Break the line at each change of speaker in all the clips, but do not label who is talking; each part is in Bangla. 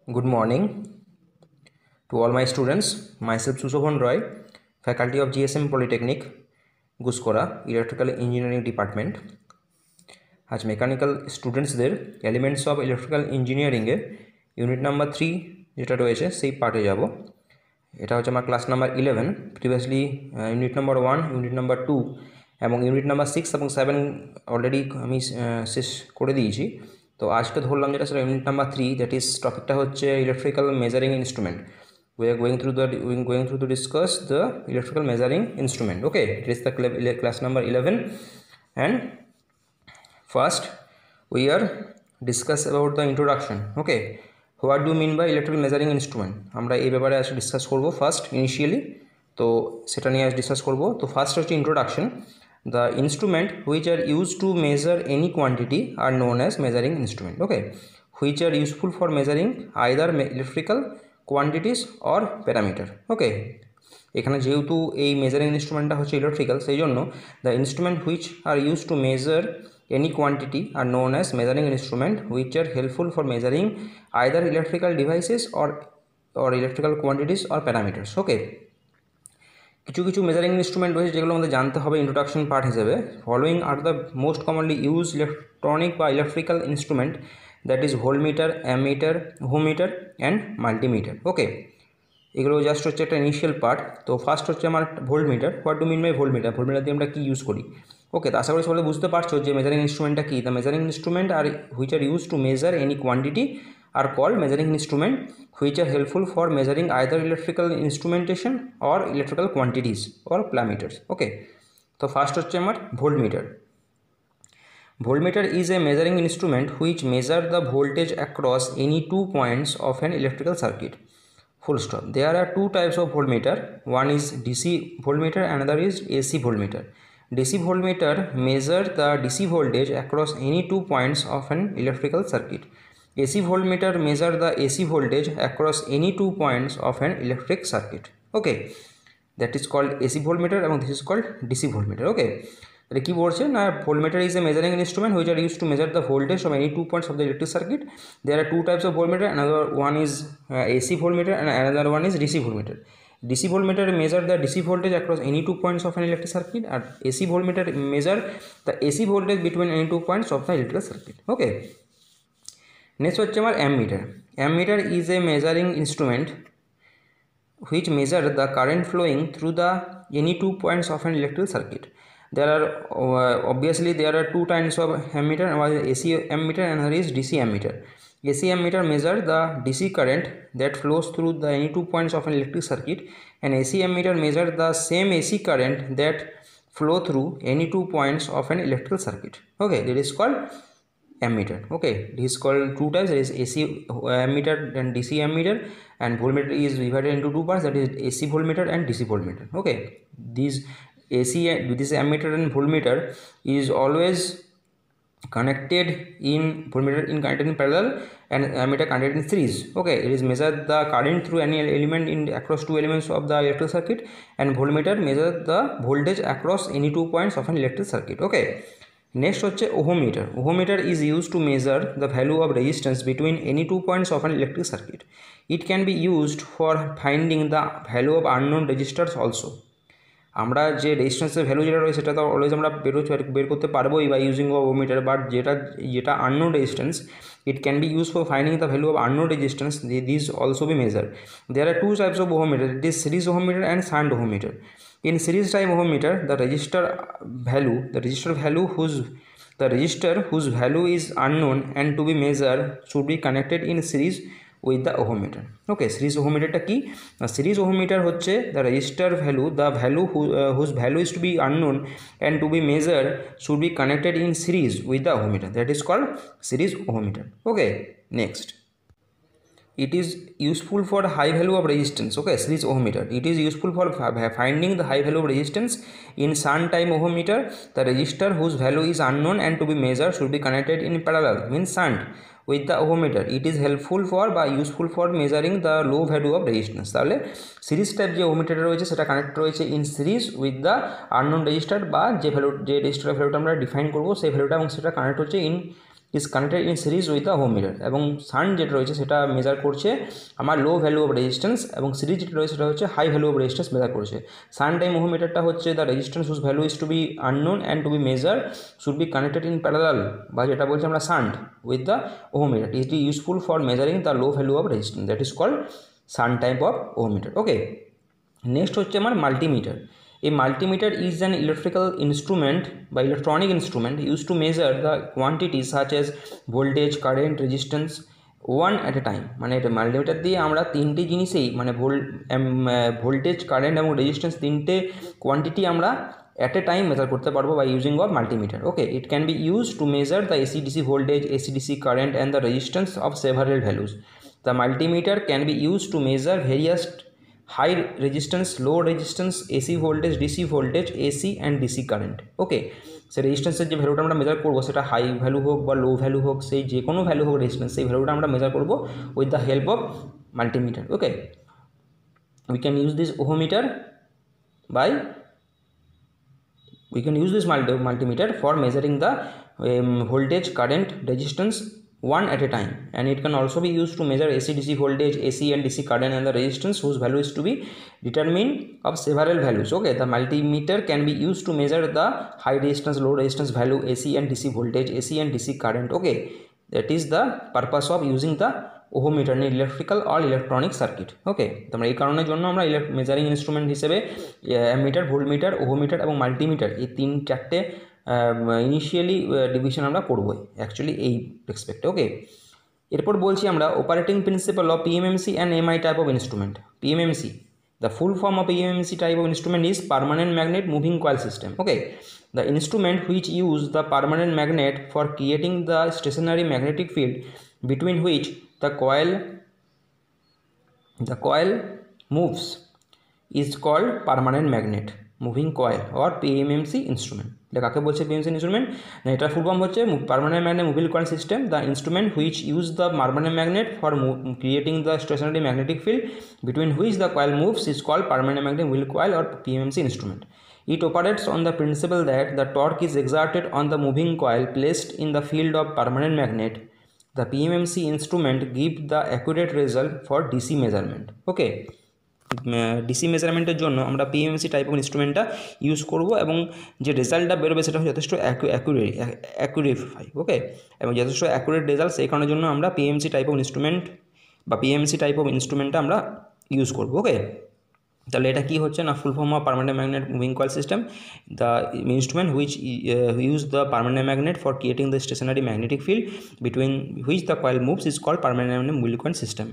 Good morning to all my students. Myself Sushovan Roy, faculty of GSM Polytechnic, Guskora, Electrical Engineering Department. আজ মেকানিক্যাল স্টুডেন্টসদের এলিমেন্টস অফ ইলেকট্রিক্যাল ইঞ্জিনিয়ারিংয়ের ইউনিট নাম্বার 3 যেটা রয়েছে সেই পার্টে যাব। এটা হচ্ছে আমার class number 11। Previously unit number 1, unit number 2 এবং ইউনিট নাম্বার 6 এবং 7 অলরেডি আমি শেষ করে দিয়েছি। তো আজকে ধরলাম যেটা সেটা ইউনিট নাম্বার 3, দ্যাট ইজ টপিকটা হচ্ছে electrical measuring instrument. We are going through to discuss the electrical measuring instrument. Okay, it is the class number 11, and first we are discuss about the introduction. Okay, what do you mean by electrical measuring instrument? আমরা এই ব্যাপারে আজ ডিসকাস করব ফার্স্ট ইনিশিয়ালি, তো সেটা নিয়ে আজ ডিসকাস করব। তো ফার্স্ট হচ্ছে introduction. The instrument which are used to measure any quantity are known as measuring instrument. Okay, which are useful for measuring either electrical quantities or parameter. Okay, এখানে যেহেতু এই মেজারিং ইনস্ট্রুমেন্টটা হচ্ছে ইলেকট্রিক্যাল, সেই জন্য the instrument which are use to measure any quantity are known as measuring instrument which are helpful for measuring either electrical devices or electrical quantities or parameters. Okay, কিছু কিছু মেজারিং ইনস্ট্রুমেন্ট রয়েছে যেগুলো আমাদের জানতে হবে ইন্ট্রোডাকশন পার্ট হিসেবে। Following are the most commonly use electronic বা electrical instrument, that is voltmeter, ammeter, ohmmeter and multimeter. Okay, এগুলো জাস্ট হচ্ছে একটা ইনিশিয়াল পার্ট। তো ফার্স্ট হচ্ছে আমার voltmeter. What do mean by voltmeter? Voltmeter দিয়ে আমরা কী ইউজ করি? ওকে, তো আশা করি সবাই বুঝতে পারছো যে মেজারিং ইনস্ট্রুমেন্টটা কী। The measuring instrument are which are use to measure any quantity are called measuring instrument which are helpful for measuring either electrical instrumentation or electrical quantities or parameters. Okay, so first হচ্ছে আমার voltmeter. Voltmeter is a measuring instrument which measure the voltage across any 2 points of an electrical circuit. Full stop. There are two types of voltmeter. One is DC voltmeter, another is AC voltmeter. DC voltmeter measure the DC voltage across any 2 points of an electrical circuit. AC voltmeter measure the AC voltage across any 2 points of an electric circuit. Okay, that is called AC voltmeter and this is called DC voltmeter. Okay, তাহলে কি বলছে না, voltmeter is a measuring instrument which are used to measure the voltage of any 2 points of the electric circuit. There are two types of voltmeter. Another one is AC voltmeter and another one is DC voltmeter. DC voltmeter measure the DC voltage across any 2 points of an electric circuit, and AC voltmeter measure the AC voltage between any 2 points of the electric circuit. Okay, next হচ্ছে আমার ammeter. Ammeter is a measuring instrument which measure the current flowing through the any 2 points of an electrical circuit. There are obviously there are two kinds of ammeter, one is AC ammeter and another is DC ammeter. AC ammeter measure the DC current that flows through the any 2 points of an electric circuit, and AC ammeter measure the same AC current that flow through any 2 points of an electrical circuit. Okay, that is called ammeter. Okay, this is called two types. There is AC ammeter and DC ammeter, and voltmeter is divided into two parts, that is AC voltmeter and DC voltmeter. Okay, this ammeter and voltmeter is always connected in connected in parallel and ammeter connected in series. Okay, it is measure the current through any element in across two elements of the electric circuit, and voltmeter measure the voltage across any 2 points of an electric circuit. Okay, next হচ্ছে ohmmeter. Ohmmeter is used to measure the value of resistance between any 2 points of an electric circuit. It can be used for finding the value of unknown resistors also. আমরা যে রেজিস্ট্যান্সের ভ্যালু যেটা রয়েছে সেটা তো অলওয়েজ আমরা বের করতে পারবোই বাই ইউজিং ওহমমিটার, বাট যেটা unknown resistance, it can be use for finding the value of unknown resistance, this also be measure. There are two types of ohmmeter, it is series ohmmeter and shunt ohmmeter. In series type ohmmeter, the resistor whose value is unknown and to be measured should be connected in series with the ohmmeter. Okay, series ohmmeter টা কি? Series ohmmeter হচ্ছে the resistor value, whose value is to be unknown and to be measured should be connected in series with the ohmmeter. That is called series ohmmeter. Okay, next. It is useful for high value of resistance. Okay, series ohmmeter. It is useful for finding the high value of resistance. In shunt type ohmmeter, the resistor whose value is unknown and to be measured should be connected in parallel, means shunt, with the ohmmeter. It is helpful for বা useful for measuring the low value of resistance. তাহলে সিরিজ টাইপ যে ওহমমিটার রয়েছে সেটা কানেক্ট রয়েছে in series with the unknown register, বা যে রেজিস্টারের ভ্যালুটা আমরা ডিফাইন করবো সেই ভ্যালুটা, এবং সেটা কানেক্ট হচ্ছে in is connected in series with the ohmmeter. এবং শান্ট যেটা রয়েছে সেটা মেজার করছে আমার লো ভ্যালু অফ রেজিস্ট্যান্স, এবং সিরিজ যেটা রয়েছে সেটা হচ্ছে high value of resistance measure করছে। শান্ট টাইম ওহোমিটারটা হচ্ছে the resistance whose value is to be unknown and to be measure should be connected in parallel, বা যেটা বলছি আমরা shunt with the ohmmeter. It is useful for measuring the low value of resistance, that is called shunt type of ohmmeter. Okay, next হচ্ছে আমার multimeter. A multimeter is an electrical instrument by electronic instrument used to measure the quantities such as voltage, current, resistance one at a time। মানে এটা মাল্টিমিটার দিয়ে আমরা তিনটি জিনিসেই মানে ভোল্টেজ, কারেন্ট এবং রেজিস্ট্যান্স তিনটে কোয়ান্টিটি আমরা at a time মেজার করতে পারবো by using of multimeter। Okay, it can be used to measure the AC/DC voltage, AC/DC current and the resistance of several values। The multimeter can be used to measure various high resistance, low resistance, AC voltage, DC voltage, AC and DC current। ওকে, সে রেজিস্ট্যান্সের যে ভ্যালুটা আমরা মেজার করবো সেটা হাই ভ্যালু হোক বা লো ভ্যালু হোক, সেই যে কোনো ভ্যালু হোক রেজিস্ট্যান্স, সেই ভ্যালুটা আমরা মেজার করবো with the help of multimeter. Okay, we can use this multimeter for measuring the voltage, current, resistance one at a time, and it can also be used to measure AC/DC voltage, AC and DC current and the resistance whose value is to be determined of several values। Okay, the multimeter can be used to measure the high resistance, low resistance value, AC and DC voltage, AC and DC current। Okay, that is the purpose of using the ওহোমিটার in electrical or electronic circuit। ওকে, তোমরা এই কারণের জন্য আমরা মেজারিং ইনস্ট্রুমেন্ট হিসেবে অ্যামিটার, ভোল্টমিটার, ওহোমিটার এবং মাল্টিমিটার এই চারটে ইনিশিয়ালি ডিভিশন আমরা করবোই অ্যাকচুয়ালি এই রেসপেক্টে। ওকে, এরপর বলছি আমরা operating principle of PMMC and MI type of instrument. PMMC, the full form of PMMC type of instrument is permanent magnet moving coil system। Okay, the instrument which use the permanent magnet for creating the stationary magnetic field between which the coil moves is called permanent magnet moving coil or PMMC instrument। কাকে বলছে PMMC instrument? না, এটা ফুল ফর্ম হচ্ছে permanent magnet moving coil system, the instrument which use the permanent magnet for creating the stationary magnetic field between which the coil moves is called permanent magnet moving coil or PMMC instrument। It operates on the principle that the torque is exerted on the moving coil placed in the field of permanent magnet। The PMMC instrument give the accurate result for DC measurement। Okay, DC মেজারমেন্টের জন্য আমরা পিএমএমসি টাইপ অফ ইনস্ট্রুমেন্টটা ইউজ করব, এবং যে রেজাল্টটা বেরোবে সেটা যথেষ্ট অ্যাকুরেট। ওকে, এবং যথেষ্ট অ্যাকুরেট রেজাল্ট, সেই কারণের জন্য আমরা পিএমএমসি টাইপ অফ ইনস্ট্রুমেন্ট বা পিএমএমসি টাইপ অফ ইনস্ট্রুমেন্টটা আমরা ইউজ করব। ওকে, তাহলে এটা কি হচ্ছে না, full form of permanent magnet moving coil system, the instrument which use the permanent magnet for creating the stationary magnetic field between which the coil moves is called permanent magnet moving coil system.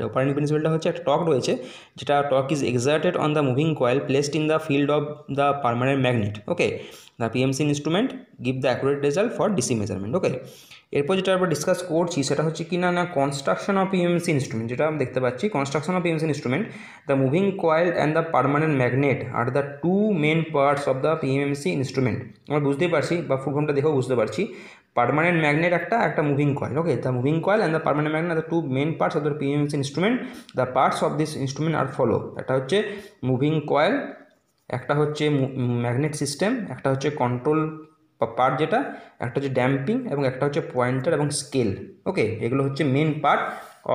Operating প্রিন্সিপালটা হচ্ছে একটা টর্ক রয়েছে, যেটা torque is exerted on the moving coil placed in the field of the permanent magnet. Okay, the PMC instrument give the accurate result for DC measurement. ওকে, এরপর যেটা আমরা ডিসকাস করছি সেটা হচ্ছে কি না কনস্ট্রাকশন অফ পিএমসি ইনস্ট্রুমেন্ট, যেটা আমরা দেখতে পাচ্ছি construction of PMC instrument. The moving coil and the permanent magnet are the two main parts of the PMC instrument. আমরা বুঝতেই পারছি বা ফুল ফর্মটা দেখেও বুঝতে পারছি, পার্মানেন্ট ম্যাগনেট একটা moving coil. Okay, the moving coil and the permanent magnet are the two main parts of the PMC instrument. The parts of this instrument are follow. একটা হচ্ছে মুভিং কয়েল, একটা হচ্ছে ম্যাগনেট সিস্টেম, একটা হচ্ছে কন্ট্রোল পার্ট যেটা, একটা হচ্ছে ড্যাম্পিং এবং একটা হচ্ছে পয়েন্টার এবং স্কেল। ওকে, এগুলো হচ্ছে main part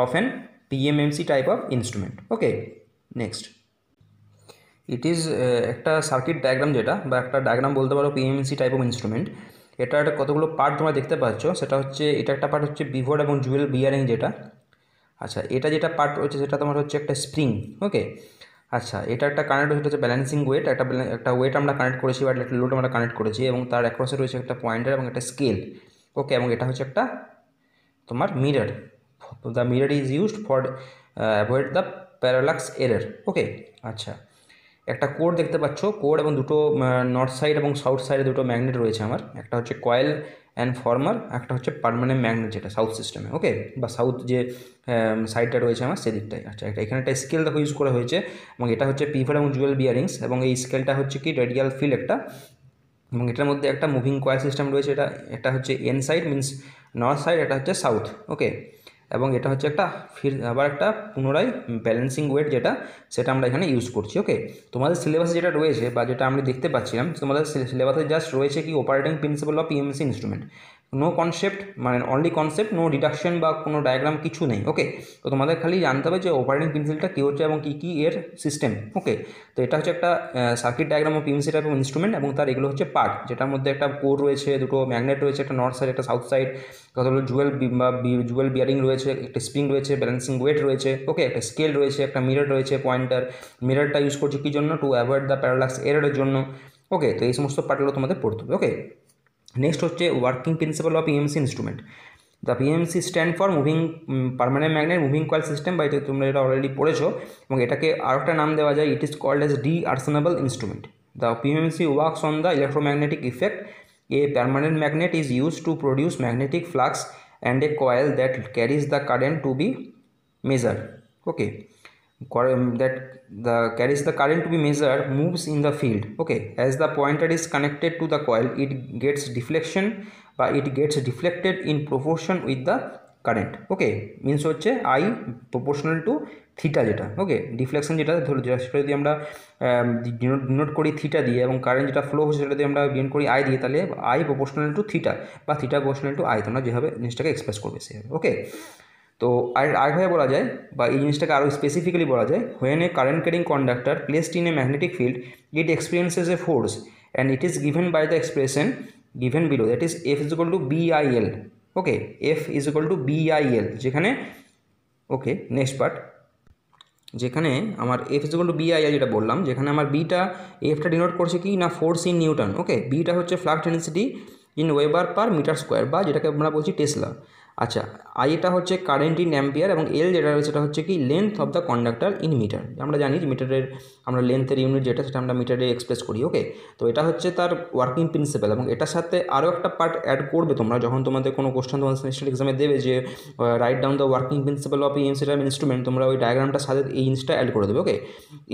of an PMMC type of instrument. Okay, next it is একটা সার্কিট ডায়াগ্রাম, যেটা বা একটা ডায়াগ্রাম বলতে পারো পিএমএমসি টাইপ অফ ইনস্ট্রুমেন্ট। এটার কতগুলো পার্ট তোমরা দেখতে পাচ্ছ, সেটা হচ্ছে এটা একটা পার্ট হচ্ছে বিভোর এবং জুয়েল বিয়ারিং যেটা। আচ্ছা, এটা যেটা পার্ট রয়েছে সেটা তোমার হচ্ছে একটা স্প্রিং। ওকে, আচ্ছা, এটা একটা কানেক্ট হচ্ছে ব্যালেন্সিং ওয়েট, একটা ওয়েট আমরা কানেক্ট করেছি বা একটা লোড আমরা কানেক্ট করেছি, এবং তার অ্যাক্রসে রয়েছে একটা পয়েন্টার এবং একটা স্কেল। ওকে, এবং এটা হচ্ছে একটা তোমার mirror. The mirror is used for avoid the parallax error. Okay, আচ্ছা, একটা কোড দেখতে পাচ্ছ, কোড এবং দুটো নর্থ সাইড এবং সাউথ সাইডে দুটো ম্যাগনেট রয়েছে আমার। একটা হচ্ছে কয়েল অ্যান্ড ফর্মার, একটা হচ্ছে পার্মানেন্ট ম্যাগনেট যেটা সাউথ সিস্টেমে। ওকে, বা সাউথ যে সাইডটা রয়েছে আমার সেদিকটাই। আচ্ছা, এখানে একটা স্কেল দেখো ইউজ করা হয়েছে, এবং এটা হচ্ছে পিভট এবং জুয়েল বিয়ারিংস, এবং এই স্কেলটা হচ্ছে কি রেডিয়াল ফিল একটা, এবং এটার মধ্যে একটা মুভিং কয়েল সিস্টেম রয়েছে। এটা হচ্ছে N side means north side, এটা হচ্ছে সাউথ। ওকে, এবং এটা হচ্ছে একটা আবার একটা পুনরায় ব্যালেন্সিং ওয়েট যেটা, সেটা আমরা এখানে ইউজ করছি। ওকে, তোমাদের সিলেবাসে যেটা রয়েছে বা যেটা আমরা দেখতে পাচ্ছিলাম, তোমাদের সিলেবাসে জাস্ট রয়েছে কি operating principle of PMC instrument, no concept, মানে অনলি কনসেপ্ট, নো ডিডাকশন বা কোনো ডায়াগ্রাম কিছু নেই। ওকে, তো তোমাদের খালি জানতে হবে যে অপারেটিং প্রিন্সিপালটা কী হচ্ছে এবং কী কী এর সিস্টেম। ওকে, তো এটা হচ্ছে একটা circuit diagram of PMC type of instrument, এবং তার এগুলো হচ্ছে পার্ট, যেটার মধ্যে একটা কোর রয়েছে, দুটো ম্যাগনেট রয়েছে, একটা নর্থ সাইড একটা সাউথ সাইড, কতগুলো জুয়েল বিয়ারিং রয়েছে, একটা স্প্রিং রয়েছে, ব্যালেন্সিং ওয়েট রয়েছে। ওকে, একটা স্কেল রয়েছে, একটা মিরর রয়েছে, পয়েন্টার। মিররটা ইউজ করছে কী জন্য? টু অ্যাভয়েড দ্য প্যারালাক্স এররের জন্য। ওকে, তো এই সমস্ত পার্টগুলো তোমাদের পড়তে হবে। ওকে, নেক্সট হচ্ছে working principal of PMC instrument. The PMC stand for moving permanent magnet moving coil system, বা এটা তোমরা এটা অলরেডি পড়েছো, এবং এটাকে আর একটা নাম দেওয়া যায়, it is called as d'Arsonval instrument. The PMC works on the electromagnetic effect. A permanent magnet is used to produce magnetic flux and a coil that carries the current to be measured. Okay, that the carries the current to be measured moves in the field. Okay, as the pointer is connected to the coil, it gets deflection, but it gets deflected in proportion with the current. Okay, means হচ্ছে আই প্রপোর্শনাল টু থিটা, যেটা ওকে ডিফ্লেকশন যেটা ধরো সেটা যদি আমরা ডিনোট করি থিটা দিয়ে, এবং কারেন্ট যেটা ফ্লো হচ্ছে সেটা যদি আমরা ডিনোট করি আই দিয়ে, তাহলে আই প্রপোর্শনাল টু থিটা বা থিটা প্রপোর্শনাল টু আই, তোমরা যেভাবে জিনিসটাকে এক্সপ্রেস করবে সেভাবে। ওকে, তো আরেকভাবে বলা যায়, বা এই জিনিসটাকে আরও স্পেসিফিক্যালি বলা যায়, when a current carrying conductor placed in a magnetic field, it experiences a force and it is given by the expression given below, that is F is equal to BIL. Okay, F is equal to BIL, যেখানে ওকে নেক্সট পার্ট, যেখানে আমার F is equal to BIL যেটা বললাম, যেখানে আমার বিটা এফটা ডিনোট করছে কি না ফোর্স ইন নিউটন। ওকে, বিটা হচ্ছে flux density in weber per metre square, বা যেটাকে আমরা বলছি টেসলা। আচ্ছা, আইটা হচ্ছে কারেন্ট ইন অ্যাম্পিয়ার, এবং এল যেটা রয়েছে সেটা হচ্ছে কি length of the conductor in metre. আমরা জানি যে মিটারের আমরা লেন্থের ইউনিট যেটা সেটা আমরা মিটারে এক্সপ্রেস করি। ওকে, তো এটা হচ্ছে তার ওয়ার্কিং প্রিন্সিপাল, এবং এটার সাথে আরও একটা পার্ট অ্যাড করবে তোমরা যখন তোমাদের কোনো কোশ্চেন তোমাদের সেমিস্টার এক্সামে দেবে, যে write down the working principal of PMC type instrument, তোমরা ওই ডায়াগ্রামটার সাথে এই জিনিসটা অ্যাড করে দেবে। ওকে,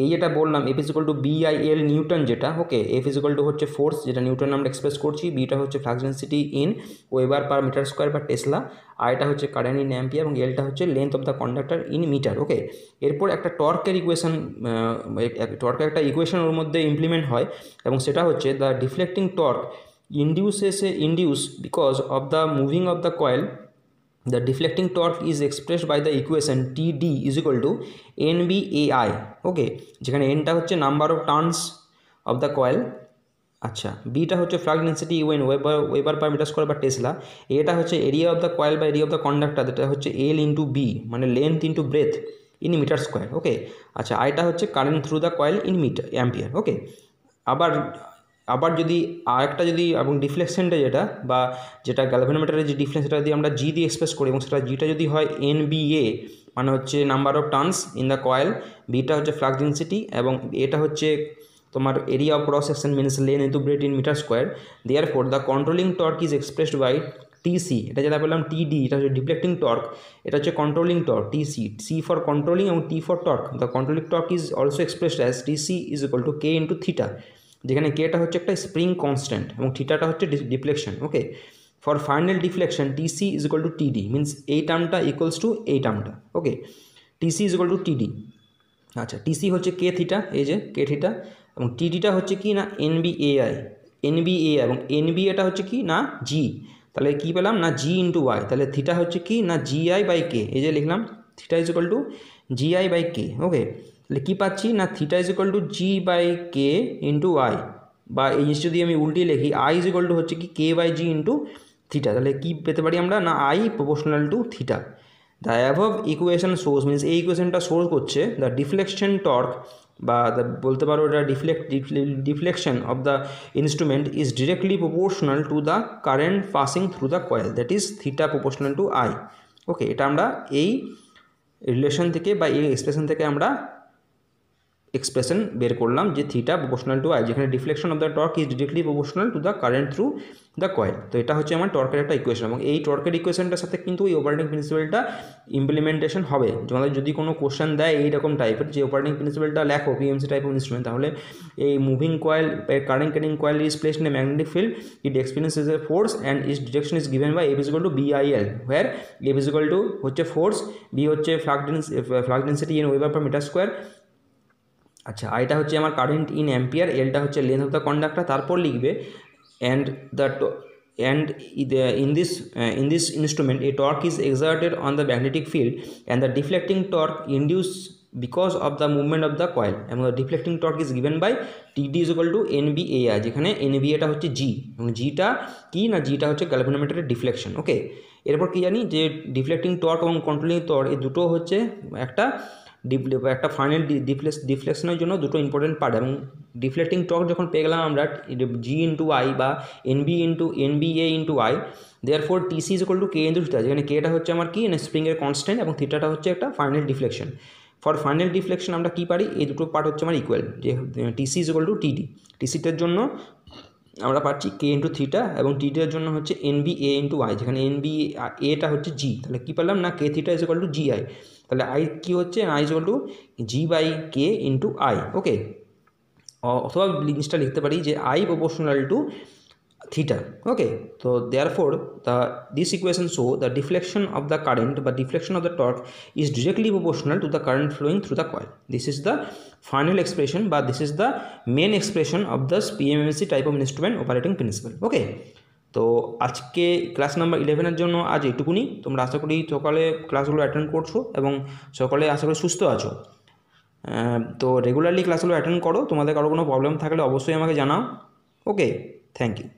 এই যেটা বললাম F is equal to BIL newton যেটা, okay F is equal to হচ্ছে ফোর্স যেটা নিউটন আমরা এক্সপ্রেস করছি, বিটা হচ্ছে flux density in weber per metre square বা টেসলা, আইটা হচ্ছে কারেন্ট ইন অ্যাম্পিয়ার, এবং এলটা হচ্ছে length of the conductor in metre. Okay, এরপর একটা টর্কের ইকুয়েশন, টর্কের একটা ইকুয়েশন ওর মধ্যে ইমপ্লিমেন্ট হয়, এবং সেটা হচ্ছে the deflecting torque induce because of the moving of the coil. The deflecting torque is expressed by the equation TD is equal to NBAI. Okay, যেখানে Nটা হচ্ছে number of turns of the coil. আচ্ছা, বিটা হচ্ছে flux density in weber per metre square বা টেসলা, এটা হচ্ছে এরিয়া অফ দ্য কয়েল বা এরিয়া অফ দ্য কন্ডাক্টর, যেটা হচ্ছে এল ইন্টু বি, মানে length into breadth in metre square. Okay, আচ্ছা আইটা হচ্ছে current through the coil in metre ampere. Okay, আবার যদি আরেকটা যদি এবং ডিফ্লেকশনটা যেটা গ্যালভানোমিটারের যে ডিফ্লেকশন সেটা যদি আমরা জি দিয়ে এক্সপ্রেস করি, এবং সেটা জিটা যদি হয় এনবিএ, মানে হচ্ছে number of turns in the coil, beta হচ্ছে ফ্লাক্স ডেন্সিটি, এবং এটা হচ্ছে তোমার area of cross section means length into breadth in metre square. Therefore the controlling torque is expressed by TC, এটা যেটা বললাম টিডি, এটা হচ্ছে ডিফ্লেক্টিং টর্ক, এটা হচ্ছে controlling torque TC, C for controlling এবং T for torque. The controlling torque is also expressed as TC is equal to K into theta, যেখানে কেটা হচ্ছে একটা স্প্রিং কনস্ট্যান্ট এবং থিটাটা হচ্ছে deflection. Okay, for final deflection TC is equal to TD, means এই টার্মটা ইকুয়ালস টু এই টার্মটা। Okay, TC is equal to TD. আচ্ছা, টিসি হচ্ছে কে থিটা, এই যে কে থিটা, এবং টিডিটা হচ্ছে কি না এনবিএআই, এবং এনবিএটা হচ্ছে কি না জি, তাহলে কী পেলাম না জি ইন্টু ওয়াই, তাহলে থিটা হচ্ছে কি না জিআই বাই কে, এই যে লিখলাম theta is equal to GI by K. Okay, তাহলে কী পাচ্ছি না theta is equal to G by K into Y, বা এই জিনিস যদি আমি উল্টিয়ে লিখি আই ইজ ইকুয়াল টু হচ্ছে কি K by G into theta, তাহলে কী পেতে পারি আমরা না I proportional to theta. The above equation source means এই ইকুয়েশনটা সোর্স করছে দ্য ডিফ্লেকশন টর্ক, বা বলতে পারো এটা deflection of the instrument is directly proportional to the current passing through the coil, that is theta proportional to I. Okay, এটা আমরা এই রিলেশন থেকে বা এই এক্সপ্রেশন থেকে আমরা এক্সপ্রেশন বের করলাম যে থিটা প্রপোর্শনাল টু আই, যেখানে deflection of the torque is directly proportional to the current through the coil. তো এটা হচ্ছে আমার টর্কের একটা ইকুয়েশন, এবং এই টর্কের ইকুয়েশনটার সাথে কিন্তু এই অপারেটিং প্রিন্সিপালটা ইমপ্লিমেন্টেশন হবে। তোমাদের যদি কোনো কোশ্চেন দেয় এইরকম টাইপের যে অপারেটিং প্রিন্সিপালটা লেখো পিএমসি টাইপ অফ ইনস্ট্রুমেন্ট, তাহলে এই moving coil current carrying coil is placed in a magnetic field, it experiences a force and is direction is given by F is equal to BIL, where F is equal to হচ্ছে ফোর্স, বি হচ্ছে flux density in weber per metre square. আচ্ছা, আইটা হচ্ছে আমার কারেন্ট ইন অ্যাম্পিয়ার, এলটা হচ্ছে লেন্থ অফ দ্য কন্ডাক্টর, তারপর লিখবে and the and in this instrument a torque is exerted on the magnetic field and the deflecting torque induced because of the movement of the coil, and the deflecting torque is given by TD is equal to NBAI, যেখানে NBA টা হচ্ছে G এবং G টা কি না, G টা হচ্ছে গ্যালভানোমিটারের ডিফ্লেকশন। ওকে, এরপর কি জানি যে ডিফ্লেক্টিং টর্ক এবং কন্ট্রোলিং টর্ক এই দুটো হচ্ছে একটা ফাইনাল ডিফ্লেকশনের জন্য দুটো ইম্পর্টেন্ট পার্ট, এবং ডিফ্লেক্টিং টর্ক যখন পেয়ে গেলাম আমরা G ইন্টু আই বা NBA into I, therefore TC is equal two K into theta, যেখানে কেটা হচ্ছে আমার কি না স্প্রিংয়ের কনস্ট্যান্ট এবং থিটাটা হচ্ছে একটা final deflection. For final deflection আমরা কী পারি, এই দুটো পার্ট হচ্ছে আমার ইকুয়াল, যে TC is equal two TD। TCটার জন্য আমরা পাচ্ছি K ইন্টু থিটা এবং TD-এর জন্য হচ্ছে NBA ইন্টু আই, যেখানে NBAটা হচ্ছে G, তাহলে কী পেলাম না K theta is equal to GI, তাহলে আই কী হচ্ছে I is equal to G/K into I. Okay, অথবা জিনিসটা লিখতে পারি যে I proportional to theta। okay, so therefore this equation show the deflection of the current but deflection of the torque is directly proportional to the current flowing through the coil. This is the final expression, but this is the main expression of the PMMC type of instrument operating principle. okay, তো আজকে ক্লাস নাম্বার 11-এর জন্য আজ এটুকুনি। তোমরা আশা করি সকালে ক্লাসগুলো অ্যাটেন্ড করছো এবং সকালে আশা করি সুস্থ আছো। তো রেগুলারলি ক্লাসগুলো অ্যাটেন্ড করো। তোমাদের কারো কোনো প্রবলেম থাকলে অবশ্যই আমাকে জানাও। ওকে, থ্যাংক ইউ।